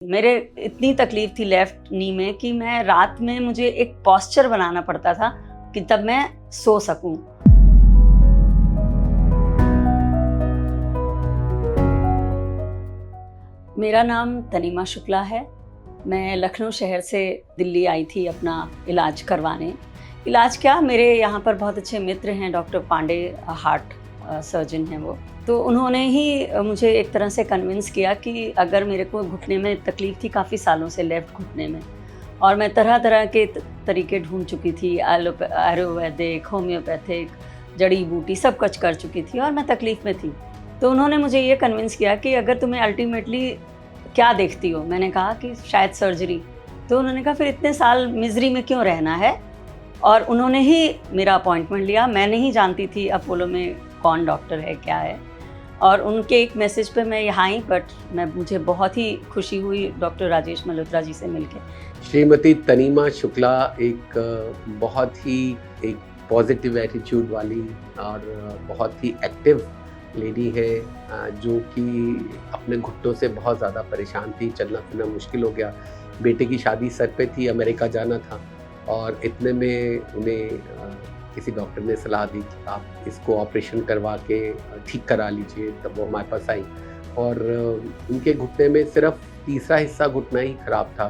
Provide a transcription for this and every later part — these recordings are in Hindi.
मेरे इतनी तकलीफ थी लेफ्ट नी में कि मैं रात में मुझे एक पोस्चर बनाना पड़ता था कि तब मैं सो सकूं। मेरा नाम तनीमा शुक्ला है। मैं लखनऊ शहर से दिल्ली आई थी अपना इलाज करवाने। इलाज क्या, मेरे यहाँ पर बहुत अच्छे मित्र हैं, डॉक्टर पांडे हार्ट सर्जन हैं वो, तो उन्होंने ही मुझे एक तरह से कन्विंस किया कि अगर मेरे को घुटने में तकलीफ़ थी काफ़ी सालों से, लेफ़्ट घुटने में, और मैं तरह तरह के तरीके ढूंढ चुकी थी, आयुर्वेदिक, होम्योपैथिक, जड़ी बूटी सब कुछ कर चुकी थी और मैं तकलीफ़ में थी। तो उन्होंने मुझे ये कन्विंस किया कि अगर तुम्हें अल्टीमेटली क्या देखती हो, मैंने कहा कि शायद सर्जरी। तो उन्होंने कहा फिर इतने साल मिज़री में क्यों रहना है, और उन्होंने ही मेरा अपॉइंटमेंट लिया। मैं नहीं जानती थी अपोलो में कौन डॉक्टर है, क्या है, और उनके एक मैसेज पे मैं यहाँ आई, बट मुझे बहुत ही खुशी हुई डॉक्टर राजेश मल्होत्रा जी से मिलके। श्रीमती तनीमा शुक्ला एक बहुत ही एक पॉजिटिव एटीट्यूड वाली और बहुत ही एक्टिव लेडी है, जो कि अपने घुटनों से बहुत ज़्यादा परेशान थी। चलना फिरना मुश्किल हो गया, बेटे की शादी सर पे थी, अमेरिका जाना था, और इतने में उन्हें किसी डॉक्टर ने सलाह दी कि आप इसको ऑपरेशन करवा के ठीक करा लीजिए। तब वो हमारे पास आई और उनके घुटने में सिर्फ तीसरा हिस्सा घुटना ही खराब था।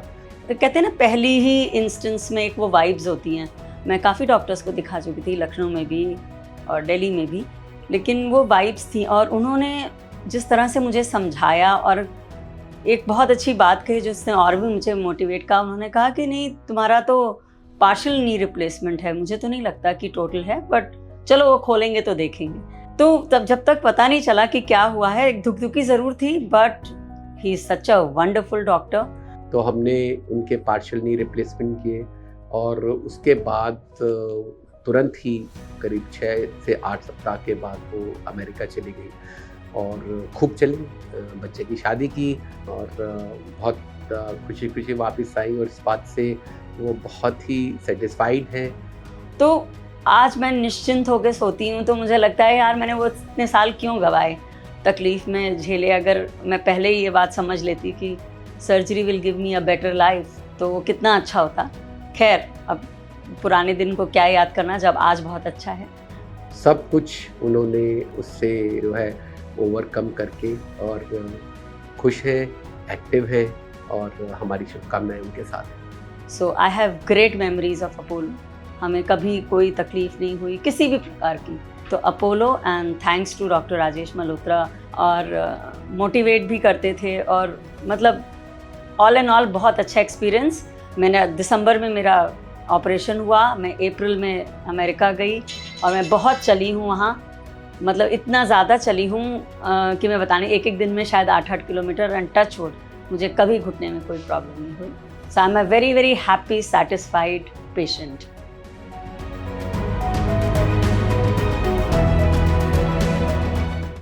तो कहते हैं ना, पहली ही इंस्टेंस में एक वो वाइब्स होती हैं। मैं काफ़ी डॉक्टर्स को दिखा चुकी थी, लखनऊ में भी और दिल्ली में भी, लेकिन वो वाइब्स थी। और उन्होंने जिस तरह से मुझे समझाया, और एक बहुत अच्छी बात कही जिसने और भी मुझे मोटिवेट किया, उन्होंने कहा कि नहीं, तुम्हारा तो पार्शियल नी रिप्लेसमेंट है, मुझे तो नहीं लगता कि टोटल है, बट चलो वो खोलेंगे तो देखेंगे। तो तब जब तक पता नहीं चला कि क्या हुआ है, एक धुकधुकी ज़रूर थी, but he is such a wonderful doctor. तो हमने उनके पार्शियल नी रिप्लेसमेंट किए, और उसके बाद तुरंत ही करीब 6 से 8 सप्ताह के बाद वो अमेरिका चली गई और खूब चली, बच्चे की शादी की, और बहुत खुशी खुशी वापस आई, और इस बात से वो बहुत ही सेटिस्फाइड है। तो आज मैं निश्चिंत होकर सोती हूँ, तो मुझे लगता है यार मैंने वो इतने साल क्यों गवाए, तकलीफ़ में झेले। अगर मैं पहले ही ये बात समझ लेती कि surgery will give me a better life, तो वो कितना अच्छा होता। खैर, अब पुराने दिन को क्या याद करना जब आज बहुत अच्छा है। सब कुछ उन्होंने उससे जो है ओवरकम करके, और खुश है, एक्टिव है, और हमारी शुभकामनाएं उनके साथ हैं। So I have great memories of Apollo. हमें कभी कोई तकलीफ़ नहीं हुई किसी भी प्रकार की। तो Apollo, and thanks to doctor Rajesh Malhotra, और मोटिवेट भी करते थे, और मतलब ऑल एंड ऑल बहुत अच्छा एक्सपीरियंस। मैंने दिसंबर में मेरा ऑपरेशन हुआ, मैं अप्रैल में अमेरिका गई, और मैं बहुत चली हूँ वहाँ, मतलब इतना ज़्यादा चली हूँ कि मैं बताने, एक दिन में शायद 8-8 किलोमीटर, एंड टच वुड मुझे कभी घुटने में कोई प्रॉब्लम नहीं हुई। So I'm a very, very happy, satisfied patient.